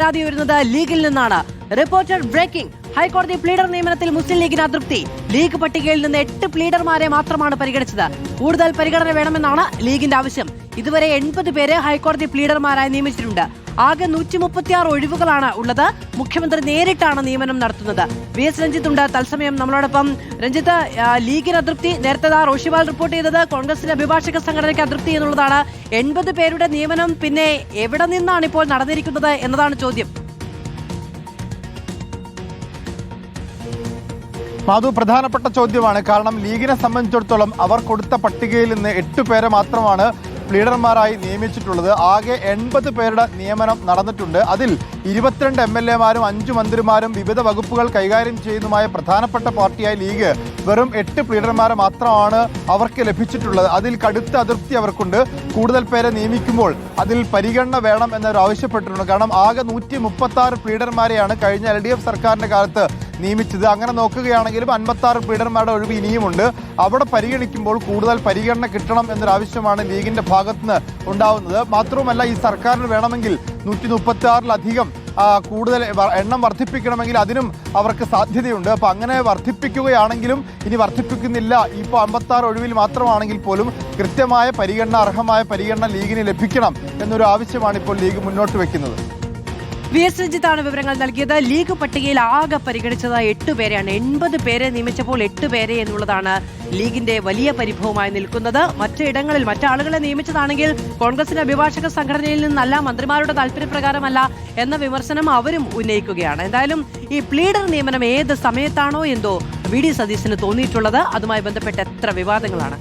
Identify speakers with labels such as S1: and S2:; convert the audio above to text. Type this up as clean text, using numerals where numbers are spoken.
S1: പരാതി വരുന്നത് ലീഗിൽ നിന്നാണ്. Reporter breaking. ഹൈക്കോടതി പ്ലീഡർ നിയമനത്തിൽ മുസ്ലിം ലീഗിന് അതൃപ്തി. ലീഗ് പട്ടികയിൽ നിന്ന് 8 പ്ലീഡർമാരെ മാത്രമാണ് പരിഗണിച്ചത്. കൂടുതൽ പരിഗണന വേണമെന്നാണ് ലീഗിന്റെ ആവശ്യം. ഇതുവരെ 80 പേരെ ഹൈക്കോടതി പ്ലീഡർമാരായി നിയമിച്ചിട്ടുണ്ട്. ആകെ 136 ഒഴിവുകളാണ് ഉള്ളത്. മുഖ്യമന്ത്രി നേരിട്ടാണ് നിയമനം നടത്തുന്നത്. VS രഞ്ജിത്ത് ഉണ്ട് തത്സമയം നമ്മളോടൊപ്പം. രഞ്ജിത്ത്, ലീഗിന് അതൃപ്തി. നേരത്തെ റോഷിപാൽ റിപ്പോർട്ട് ചെയ്തത് കോൺഗ്രസിന്റെ അഭിഭാഷക സംഘടനയ്ക്ക് അതൃപ്തി എന്നുള്ളതാണ്. 80 പേരുടെ നിയമനം പിന്നെ എവിടെ നിന്നാണ് ഇപ്പോൾ നടന്നിരിക്കുന്നത് എന്നതാണ് ചോദ്യം.
S2: മാധു, പ്രധാനപ്പെട്ട ചോദ്യമാണ്. കാരണം ലീഗിനെ സംബന്ധിച്ചിടത്തോളം അവർ കൊടുത്ത പട്ടികയിൽ നിന്ന് 8 പേരെ മാത്രമാണ് പ്ലീഡർമാരായി നിയമിച്ചിട്ടുള്ളത്. ആകെ 80 പേരുടെ നിയമനം നടന്നിട്ടുണ്ട്. അതിൽ 22 MLA-മാരും 5 മന്ത്രിമാരും വിവിധ വകുപ്പുകൾ കൈകാര്യം ചെയ്യുന്നതുമായ പ്രധാനപ്പെട്ട പാർട്ടിയായ ലീഗ് വെറും 8 പ്ലീഡർമാരെ മാത്രമാണ് അവർക്ക് ലഭിച്ചിട്ടുള്ളത്. അതിൽ കടുത്ത അതൃപ്തി അവർക്കുണ്ട്. കൂടുതൽ പേരെ നിയമിക്കുമ്പോൾ അതിൽ പരിഗണന വേണം എന്നവർ ആവശ്യപ്പെട്ടിട്ടുണ്ട്. കാരണം ആകെ 136 പ്ലീഡർമാരെയാണ് കഴിഞ്ഞ LDF സർക്കാരിന്റെ കാലത്ത് നിയമിച്ചത്. അങ്ങനെ നോക്കുകയാണെങ്കിലും 56 പ്ലീഡർമാരുടെ ഒഴിവ് ഇനിയുമുണ്ട്. അവിടെ പരിഗണിക്കുമ്പോൾ കൂടുതൽ പരിഗണന കിട്ടണം എന്നൊരാവശ്യമാണ് ലീഗിന്റെ ഭാഗത്തുനിന്ന് ഉണ്ടാവുന്നത്. മാത്രവുമല്ല, ഈ സർക്കാരിന് വേണമെങ്കിൽ 136-ലധികം കൂടുതൽ എണ്ണം വർദ്ധിപ്പിക്കണമെങ്കിൽ അതിനും അവർക്ക് സാധ്യതയുണ്ട്. അപ്പോൾ അങ്ങനെ വർദ്ധിപ്പിക്കുകയാണെങ്കിലും ഇനി വർദ്ധിപ്പിക്കുന്നില്ല. ഇപ്പോൾ 56 ഒഴിവിൽ മാത്രമാണെങ്കിൽ പോലും കൃത്യമായ പരിഗണന, അർഹമായ പരിഗണന ലീഗിന് ലഭിക്കണം എന്നൊരു ആവശ്യമാണ് ഇപ്പോൾ ലീഗ് മുന്നോട്ട് വെക്കുന്നത്.
S1: VS രഞ്ജിത്താണ് വിവരങ്ങൾ നൽകിയത്. ലീഗ് പട്ടികയിൽ ആകെ പരിഗണിച്ചത് 8 പേരെയാണ്. 80 പേരെ നിയമിച്ചപ്പോൾ 8 പേരെ എന്നുള്ളതാണ് ലീഗിന്റെ വലിയ പരിഭവമായി നിൽക്കുന്നത്. മറ്റിടങ്ങളിൽ മറ്റാളുകളെ നിയമിച്ചതാണെങ്കിൽ കോൺഗ്രസിന്റെ അഭിഭാഷക സംഘടനയിൽ നിന്നല്ല, മന്ത്രിമാരുടെ താല്പര്യപ്രകാരമല്ല എന്ന വിമർശനം അവരും ഉന്നയിക്കുകയാണ്. എന്തായാലും ഈ പ്ലീഡർ നിയമനം ഏത് സമയത്താണോ എന്തോ VD സതീശന് തോന്നിയിട്ടുള്ളത്. അതുമായി ബന്ധപ്പെട്ട് എത്ര വിവാദങ്ങളാണ്.